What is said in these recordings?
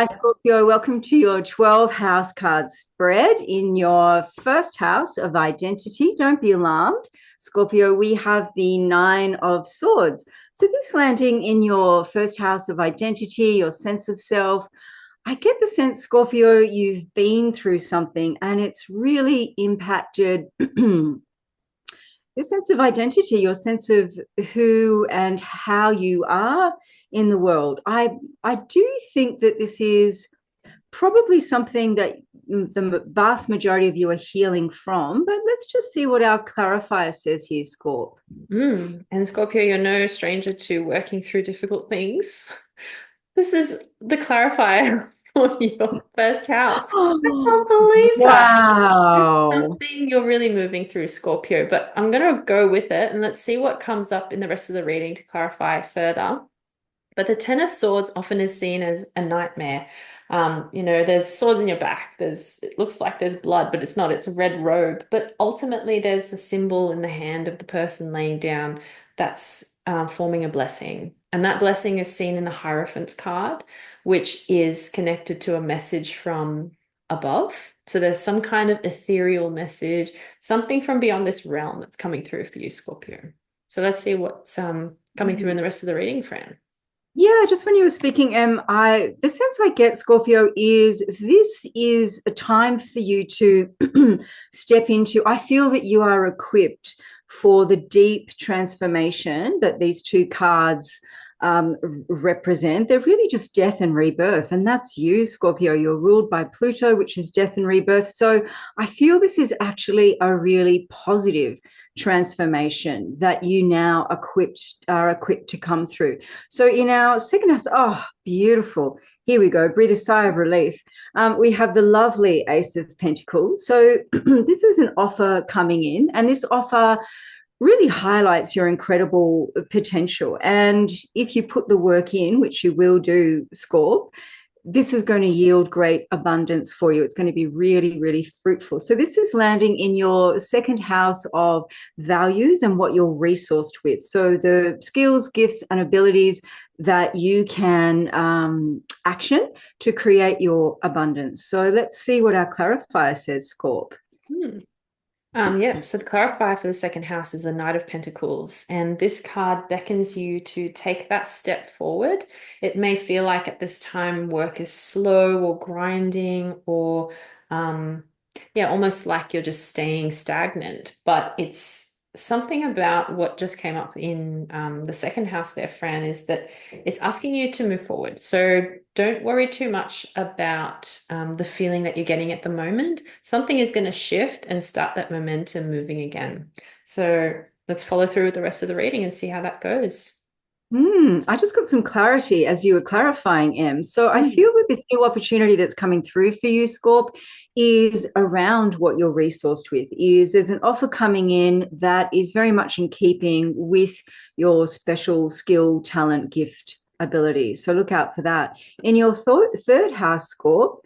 Hi, Scorpio. Welcome to your 12 house card spread in your first house of identity. Don't be alarmed, Scorpio. We have the Nine of Swords. So, this landing in your first house of identity, your sense of self. I get the sense, Scorpio, you've been through something and it's really impacted your sense of identity, your sense of who and how you are in the world. I do think that this is probably something that the vast majority of you are healing from, but let's just see what our clarifier says here, Scorp. And Scorpio, you're no stranger to working through difficult things. This is the clarifier for your first house. I Oh, can't believe that. It's wow. something you're really moving through, Scorpio, but I'm going to go with it and let's see what comes up in the rest of the reading to clarify further. But the Ten of Swords often is seen as a nightmare. There's swords in your back. It looks like there's blood, but it's not. It's a red robe. But ultimately, there's a symbol in the hand of the person laying down that's forming a blessing. And that blessing is seen in the Hierophant's card, which is connected to a message from above. So there's some kind of ethereal message, something from beyond this realm that's coming through for you, Scorpio. So let's see what's coming through in the rest of the reading, Fran. Yeah, just when you were speaking, I the sense I get, Scorpio, is this is a time for you to step into. I feel that you are equipped for the deep transformation that these two cards represent. They're really just death and rebirth, and that's you, Scorpio. You're ruled by Pluto, which is death and rebirth. So I feel this is actually a really positive transformation that you now are equipped to come through. So in our second house, oh, beautiful. Here we go. Breathe a sigh of relief. We have the lovely Ace of Pentacles. So this is an offer coming in, and this offer really highlights your incredible potential. And if you put the work in, which you will do, Scorp, this is going to yield great abundance for you. It's going to be really, really fruitful. So this is landing in your second house of values and what you're resourced with. So the skills, gifts, and abilities that you can action to create your abundance. So let's see what our clarifier says, Scorp. Hmm. So the clarifier for the second house is the Knight of Pentacles, and this card beckons you to take that step forward. It may feel like at this time work is slow or grinding or almost like you're just staying stagnant, but it's something about what just came up in the second house there, Fran, is that it's asking you to move forward. So don't worry too much about the feeling that you're getting at the moment. Something is going to shift and start that momentum moving again. So let's follow through with the rest of the reading and see how that goes. I just got some clarity as you were clarifying, Em. So I Mm. feel that this new opportunity that's coming through for you, Scorp, is around what you're resourced with. Is there's an offer coming in that is very much in keeping with your skill, talent, gift, ability. So look out for that. In your third house, Scorp,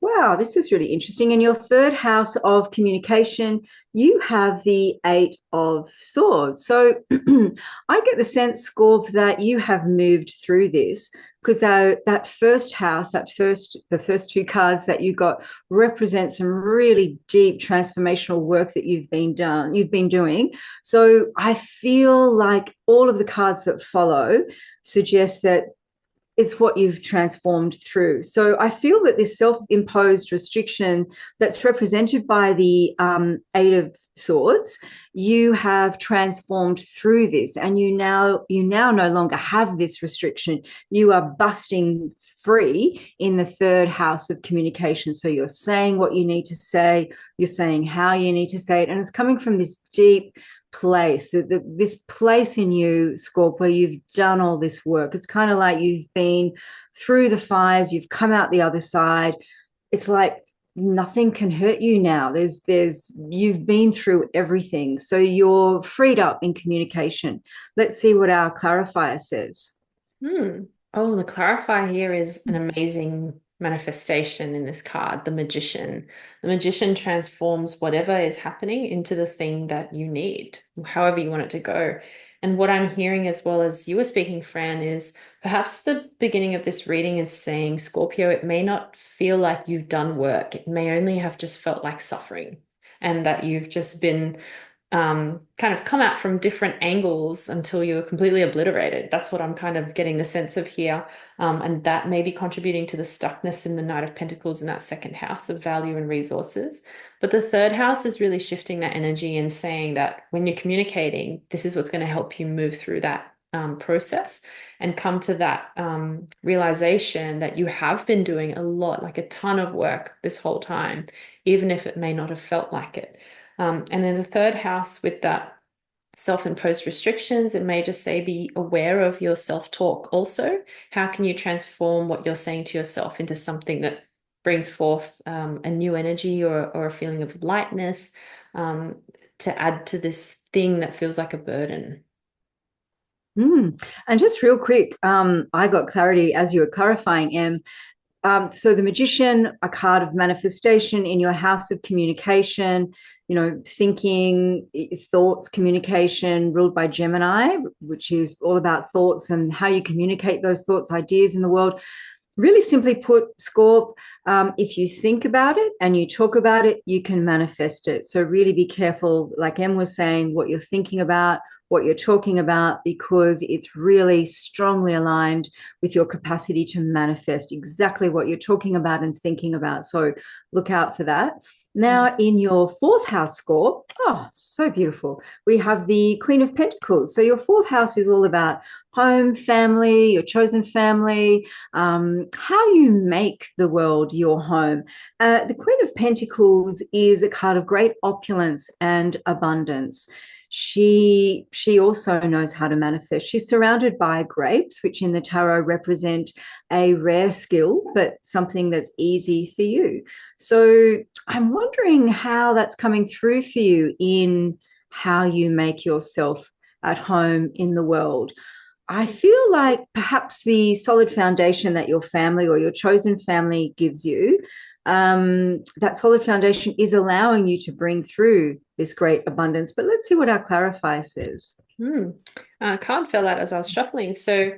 wow, this is really interesting. In your third house of communication, you have the Eight of Swords. So I get the sense, Scorp, that you have moved through this because that first house, the first two cards that you got represent some really deep transformational work that you've been doing. So I feel like all of the cards that follow suggest that it's what you've transformed through. So I feel that this self-imposed restriction that's represented by the Eight of Swords, you have transformed through this, and you now no longer have this restriction. You are busting free in the third house of communication. So you're saying what you need to say, you're saying how you need to say it, and it's coming from this deep place, this place in you, Scorp, where you've done all this work. It's kind of like you've been through the fires, you've come out the other side. It's like nothing can hurt you now. You've been through everything. So you're freed up in communication. Let's see what our clarifier says. Hmm. Oh, the clarifier here is an amazing manifestation in this card, the magician. The magician transforms whatever is happening into the thing that you need, however you want it to go. And what I'm hearing as well as you were speaking, Fran, is Perhaps the beginning of this reading is saying, Scorpio, it may not feel like you've done work. It may only have just felt like suffering, and that you've just been kind of come out from different angles until you were completely obliterated. That's what I'm kind of getting the sense of here. And that may be contributing to the stuckness in the Knight of Pentacles in that second house of value and resources. But the third house is really shifting that energy and saying that when you're communicating, this is what's going to help you move through that process and come to that realization that you have been doing a lot, like a ton of work this whole time, even if it may not have felt like it. And then the third house with that self-imposed restrictions, it may just say be aware of your self-talk also. How can you transform what you're saying to yourself into something that brings forth a new energy or a feeling of lightness um, to add to this thing that feels like a burden? And just real quick, I got clarity as you were clarifying, Em. So the magician, a card of manifestation in your house of communication, thinking, thoughts, communication, ruled by Gemini, which is all about thoughts and how you communicate those thoughts, ideas in the world. Really simply put, Scorp, if you think about it and you talk about it, you can manifest it. So really be careful, like Em was saying, what you're thinking about, what you're talking about, because it's really strongly aligned with your capacity to manifest exactly what you're talking about and thinking about. So look out for that. Now, in your fourth house score, oh, so beautiful. We have the Queen of Pentacles. So your fourth house is all about home, family, your chosen family, how you make the world your home. The Queen of Pentacles is a card of great opulence and abundance. She also knows how to manifest. She's surrounded by grapes, which in the tarot represent a rare skill, but something that's easy for you. So I'm wondering how that's coming through for you in how you make yourself at home in the world. I feel like perhaps the solid foundation that your family or your chosen family gives you, that solid foundation is allowing you to bring through this great abundance. But let's see what our clarifier says. Card fell out as I was shuffling. So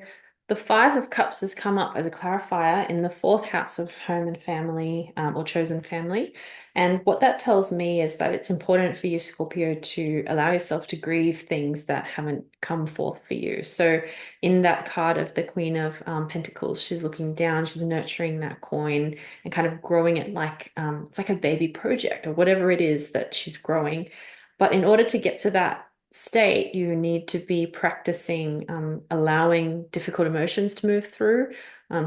the Five of Cups has come up as a clarifier in the fourth house of home and family or chosen family. And what that tells me is that it's important for you, Scorpio, to allow yourself to grieve things that haven't come forth for you. So in that card of the Queen of Pentacles, she's looking down, she's nurturing that coin and kind of growing it like it's like a baby project or whatever it is that she's growing. But in order to get to that state, you need to be practicing allowing difficult emotions to move through,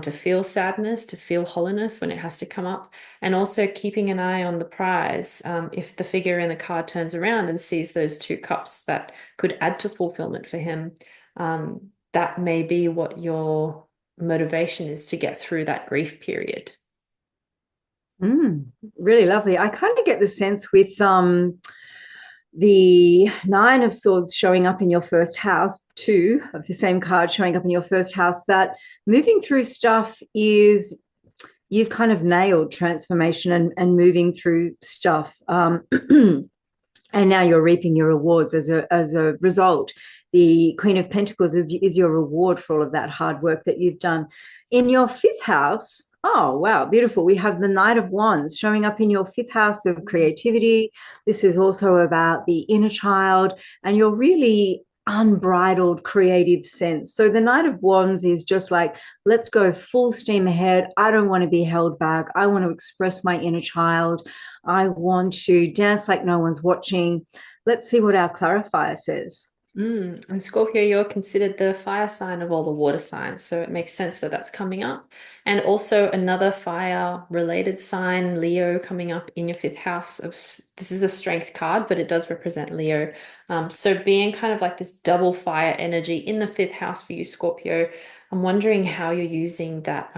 to feel sadness, to feel hollowness when it has to come up, and also keeping an eye on the prize. If the figure in the card turns around and sees those two cups that could add to fulfillment for him, that may be what your motivation is to get through that grief period. Really lovely. I kind of get the sense with the Nine of Swords showing up in your first house, two of the same card showing up in your first house, that moving through stuff is, you've kind of nailed transformation and moving through stuff. And now you're reaping your rewards as a result. The Queen of Pentacles is your reward for all of that hard work that you've done. In your fifth house, oh, wow, beautiful. We have the Knight of Wands showing up in your fifth house of creativity. This is also about the inner child and your really unbridled creative sense. So the Knight of Wands is just like, let's go full steam ahead. I don't want to be held back. I want to express my inner child. I want to dance like no one's watching. Let's see what our clarifier says. And Scorpio, you're considered the fire sign of all the water signs, so it makes sense that that's coming up. And also another fire-related sign, Leo, coming up in your fifth house. This is the Strength card, but it does represent Leo. So being kind of like this double fire energy in the fifth house for you, Scorpio, I'm wondering how you're using that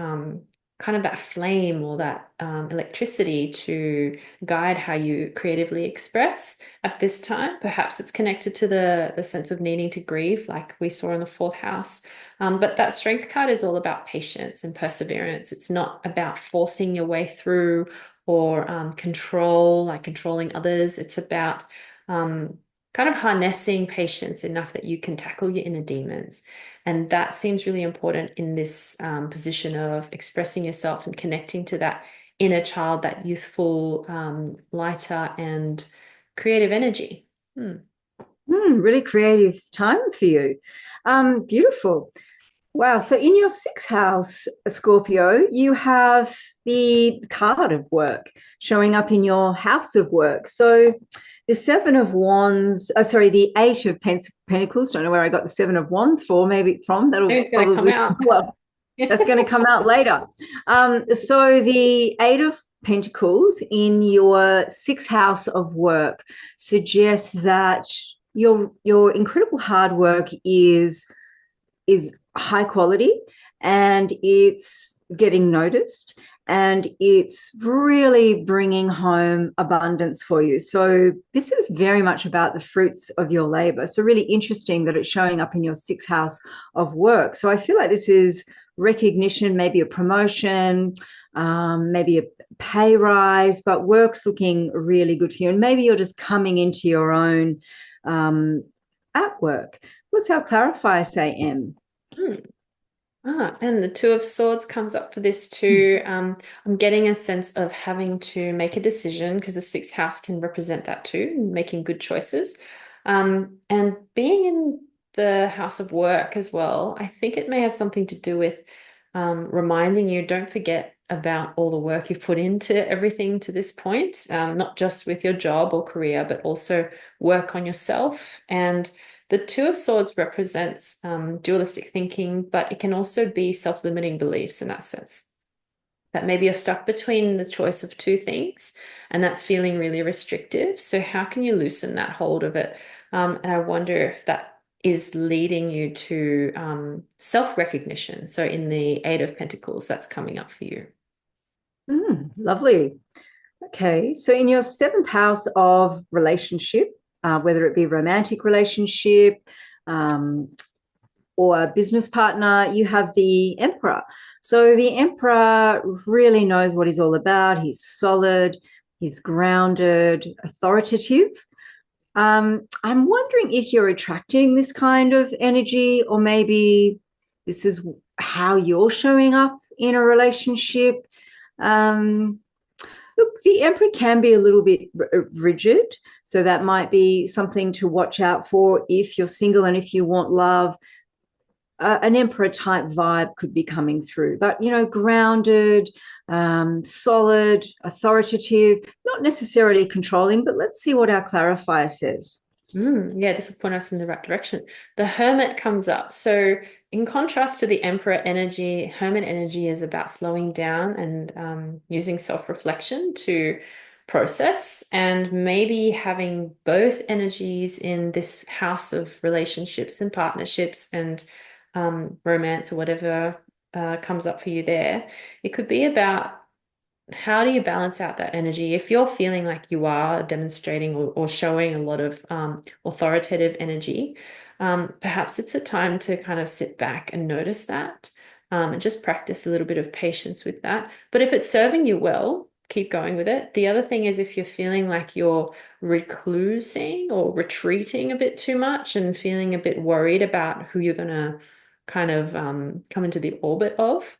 kind of that flame or that electricity to guide how you creatively express at this time. Perhaps it's connected to the sense of needing to grieve, like we saw in the fourth house. But that Strength card is all about patience and perseverance. It's not about forcing your way through or control, like controlling others. It's about kind of harnessing patience enough that you can tackle your inner demons. And that seems really important in this position of expressing yourself and connecting to that inner child, that youthful, lighter and creative energy. Really creative time for you. Beautiful. Wow. So in your sixth house, Scorpio, you have the card of work showing up in your house of work. So the seven of wands, sorry, the eight of pentacles. Don't know where I got the seven of wands for, maybe from. That'll It's going to come probably, out. well, that's going to come out later. So the eight of pentacles in your sixth house of work suggests that your incredible hard work is high quality, and it's getting noticed, and it's really bringing home abundance for you. So this is very much about the fruits of your labor. So really interesting that it's showing up in your sixth house of work. So I feel like this is recognition, maybe a promotion, maybe a pay rise, but work's looking really good for you. And maybe you're just coming into your own at work. What's our clarifier say, Em? And the Two of Swords comes up for this too. I'm getting a sense of having to make a decision, because the sixth house can represent that too, making good choices. And being in the house of work as well, I think it may have something to do with reminding you, don't forget about all the work you've put into everything to this point, not just with your job or career, but also work on yourself. And the Two of Swords represents dualistic thinking, but it can also be self-limiting beliefs in that sense. That maybe you're stuck between the choice of two things, and that's feeling really restrictive. So how can you loosen that hold of it? And I wonder if that is leading you to self-recognition. So in the Eight of Pentacles, that's coming up for you. Lovely. Okay, so in your seventh house of relationship, whether it be romantic relationship or a business partner, you have the Emperor. So the Emperor really knows what he's all about. He's solid, he's grounded, authoritative. I'm wondering if you're attracting this kind of energy, or maybe this is how you're showing up in a relationship. Look, the Emperor can be a little bit rigid, so that might be something to watch out for if you're single and if you want love. An Emperor type vibe could be coming through, but grounded, solid, authoritative, not necessarily controlling. But let's see what our clarifier says. Yeah, this will point us in the right direction. The Hermit comes up. So in contrast to the Emperor energy, Hermit energy is about slowing down and using self-reflection to process, and maybe having both energies in this house of relationships and partnerships and romance, or whatever comes up for you there. It could be about, how do you balance out that energy? If you're feeling like you are demonstrating or showing a lot of authoritative energy, perhaps it's a time to kind of sit back and notice that, and just practice a little bit of patience with that. But if it's serving you well, keep going with it. The other thing is, if you're feeling like you're reclusing or retreating a bit too much and feeling a bit worried about who you're going to kind of come into the orbit of,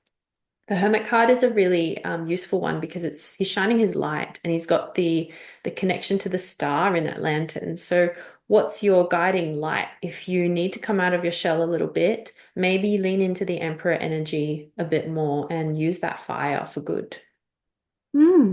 the Hermit card is a really useful one, because he's shining his light, and he's got the connection to the star in that lantern. So what's your guiding light? If you need to come out of your shell a little bit, maybe lean into the Emperor energy a bit more and use that fire for good.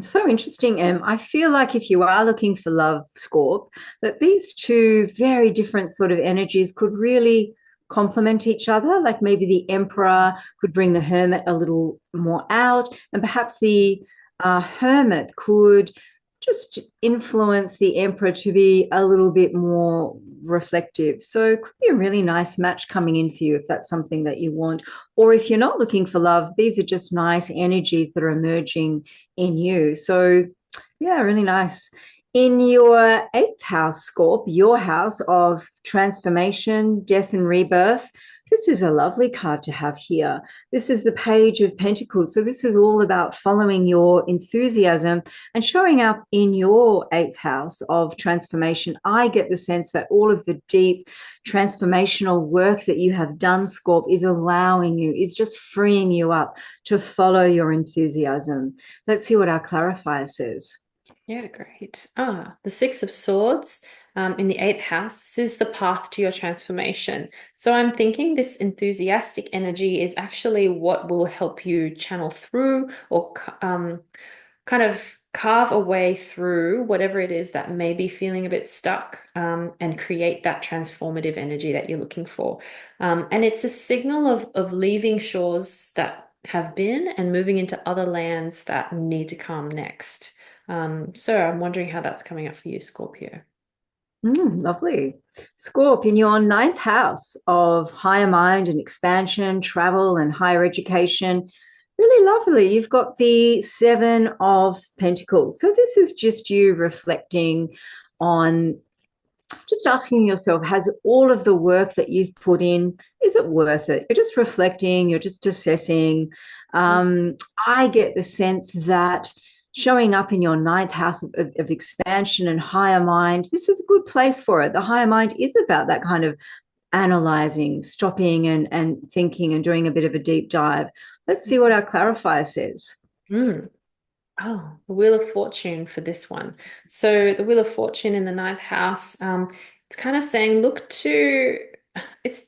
So interesting, Em. I feel like if you are looking for love, Scorp, that these two very different sort of energies could really complement each other. Like maybe the Emperor could bring the Hermit a little more out, and perhaps the Hermit could just influence the Emperor to be a little bit more reflective. So it could be a really nice match coming in for you if that's something that you want. Or if you're not looking for love, these are just nice energies that are emerging in you. So yeah, really nice. In your eighth house, Scorp, your house of transformation, death and rebirth, This is a lovely card to have here. This is the Page of Pentacles. So this is all about following your enthusiasm and showing up in your eighth house of transformation. I get the sense that all of the deep transformational work that you have done, Scorp, is allowing you, is just freeing you up to follow your enthusiasm. Let's see what our clarifier says. Yeah, great. The Six of Swords in the eighth house. This is the path to your transformation. So I'm thinking this enthusiastic energy is actually what will help you channel through or kind of carve a way through whatever it is that may be feeling a bit stuck, and create that transformative energy that you're looking for. And it's a signal of leaving shores that have been and moving into other lands that need to come next. So I'm wondering how that's coming up for you, Scorpio. Lovely. Scorp, in your ninth house of higher mind and expansion, travel and higher education. Really lovely. You've got the Seven of Pentacles. So this is just you reflecting on, just asking yourself, has all of the work that you've put in, is it worth it? You're just reflecting, you're just assessing. I get the sense that showing up in your ninth house of expansion and higher mind, this is a good place for it. The higher mind is about that kind of analyzing, stopping and thinking and doing a bit of a deep dive. Let's see what our clarifier says. Mm. Oh, the Wheel of Fortune for this one. So the Wheel of Fortune in the ninth house, it's kind of saying, look to, it's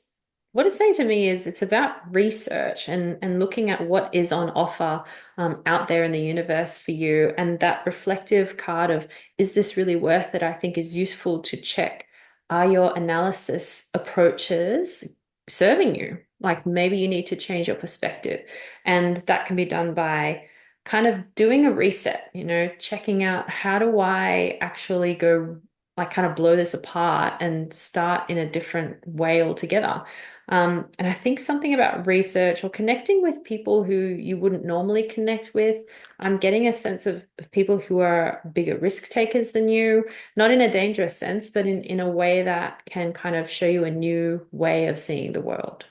what it's saying to me is it's about research and looking at what is on offer out there in the universe for you. And that reflective card of, is this really worth it? I think is useful to check. Are your analysis approaches serving you? Like maybe you need to change your perspective. And that can be done by kind of doing a reset, checking out, how do I actually go, like kind of blow this apart and start in a different way altogether. And I think something about research or connecting with people who you wouldn't normally connect with. I'm getting a sense of people who are bigger risk takers than you, not in a dangerous sense, but in a way that can kind of show you a new way of seeing the world.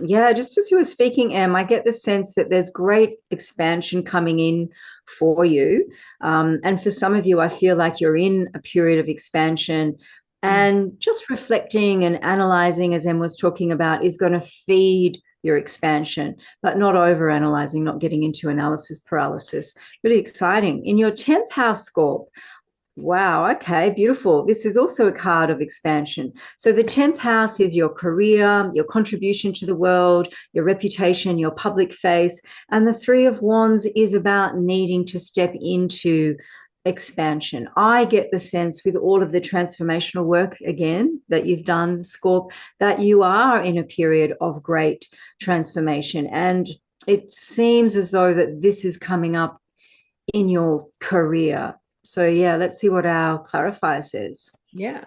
Yeah, just as you were speaking, Em, I get the sense that there's great expansion coming in for you. And for some of you, I feel like you're in a period of expansion, and just reflecting and analyzing, as Em was talking about, is going to feed your expansion, but not over analyzing, not getting into analysis paralysis. Really exciting. In your 10th house, Scorp, wow, okay, beautiful. This is also a card of expansion. So the 10th house is your career, your contribution to the world, your reputation, your public face. And the Three of Wands is about needing to step into expansion. I get the sense with all of the transformational work, again, that you've done, Scorp, that you are in a period of great transformation. And it seems as though that this is coming up in your career. So yeah, let's see what our clarifier says. Yeah.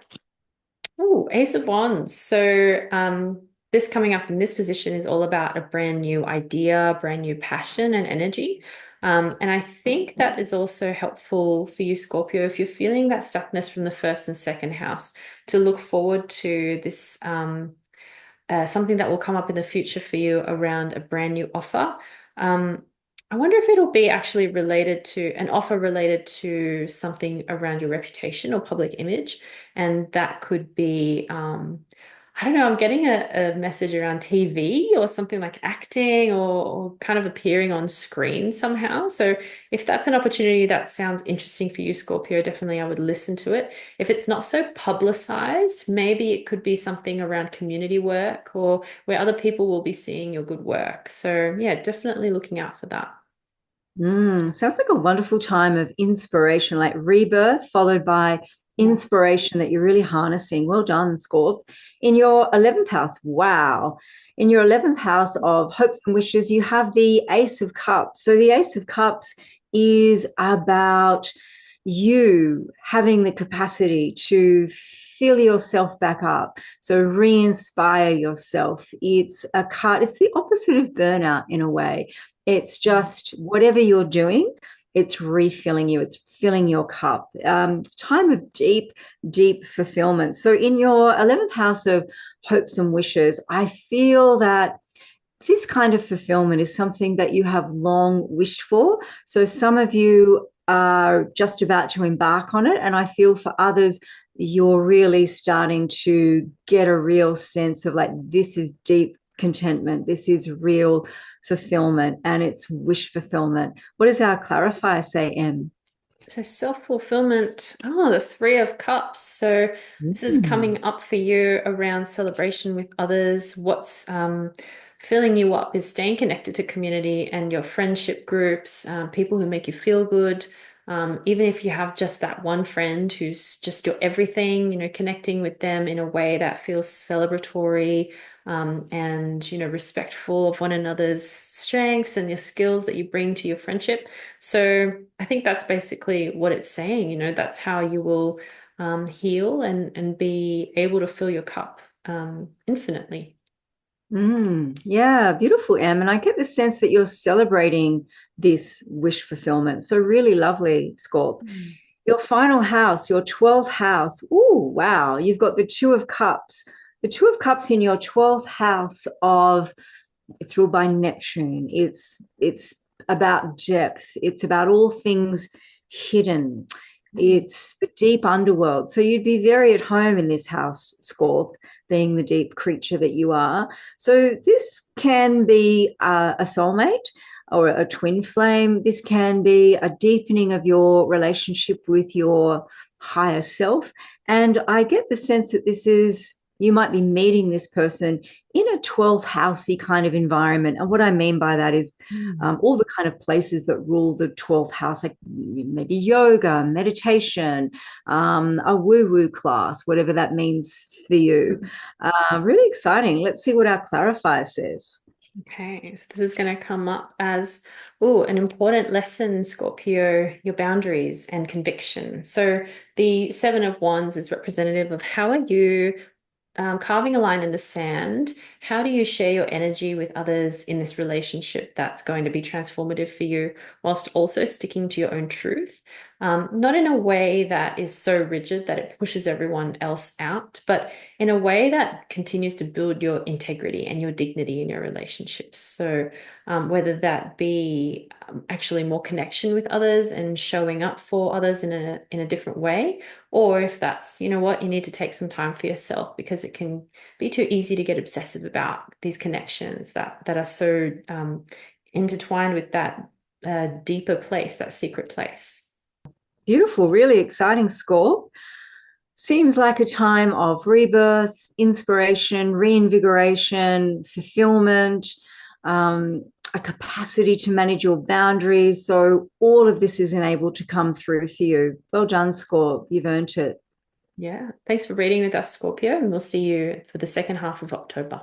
Oh, Ace of Wands. So this coming up in this position is all about a brand new idea, brand new passion and energy. And I think that is also helpful for you, Scorpio, if you're feeling that stuckness from the first and second house, to look forward to this something that will come up in the future for you around a brand new offer. I wonder if it'll be actually related to an offer related to something around your reputation or public image. And that could be, I don't know, I'm getting a message around TV or something like acting or kind of appearing on screen somehow. So if that's an opportunity that sounds interesting for you, Scorpio, definitely I would listen to it. If it's not so publicized, maybe it could be something around community work or where other people will be seeing your good work. So yeah, definitely looking out for that. Sounds like a wonderful time of inspiration, like rebirth followed by inspiration that you're really harnessing. Well done, Scorp. In your 11th house, wow. In your 11th house of hopes and wishes, you have the Ace of Cups. So the Ace of Cups is about you having the capacity to fill yourself back up. So re-inspire yourself. It's a card, it's the opposite of burnout in a way. It's just whatever you're doing, it's refilling you, it's filling your cup. Time of deep, deep fulfillment. So in your 11th house of hopes and wishes, I feel that this kind of fulfillment is something that you have long wished for. So some of you are just about to embark on it. And I feel for others, you're really starting to get a real sense of like, this is deep contentment. This is real fulfillment and it's wish fulfillment. What does our clarifier say, Em? So self-fulfillment, oh, the Three of Cups. So this is Mm. coming up for you around celebration with others. What's filling you up is staying connected to community and your friendship groups, people who make you feel good. Even if you have just that one friend who's just your everything, connecting with them in a way that feels celebratory, and, respectful of one another's strengths and your skills that you bring to your friendship. So I think that's basically what it's saying, that's how you will heal and be able to fill your cup infinitely. Yeah, beautiful, Em. And I get the sense that you're celebrating this wish fulfillment. So really lovely, Scorp. Mm. Your final house, your 12th house. Oh, wow. You've got the Two of Cups. The Two of Cups in your 12th house of it's ruled by Neptune. It's about depth. It's about all things hidden. It's the deep underworld. So you'd be very at home in this house, Scorp, being the deep creature that you are. So this can be a soulmate or a twin flame. This can be a deepening of your relationship with your higher self. And I get the sense that this is, you might be meeting this person in a 12th housey kind of environment. And what I mean by that is Mm. all the kind of places that rule the 12th house, like maybe yoga, meditation, a woo woo class, whatever that means for you. Really exciting. Let's see what our clarifier says. Okay, so this is going to come up as, oh, an important lesson, Scorpio, your boundaries and conviction. So the Seven of Wands is representative of how are you carving a line in the sand. How do you share your energy with others in this relationship that's going to be transformative for you, whilst also sticking to your own truth? Not in a way that is so rigid that it pushes everyone else out, but in a way that continues to build your integrity and your dignity in your relationships. So, whether that be actually more connection with others and showing up for others in a different way, or if that's, what, you need to take some time for yourself because it can be too easy to get obsessive about these connections that are so intertwined with that deeper place, that secret place. Beautiful, really exciting score. Seems like a time of rebirth, inspiration, reinvigoration, fulfillment, a capacity to manage your boundaries. So all of this is enabled to come through for you. Well done, Scorp. You've earned it. Yeah. Thanks for reading with us, Scorpio, and we'll see you for the second half of October.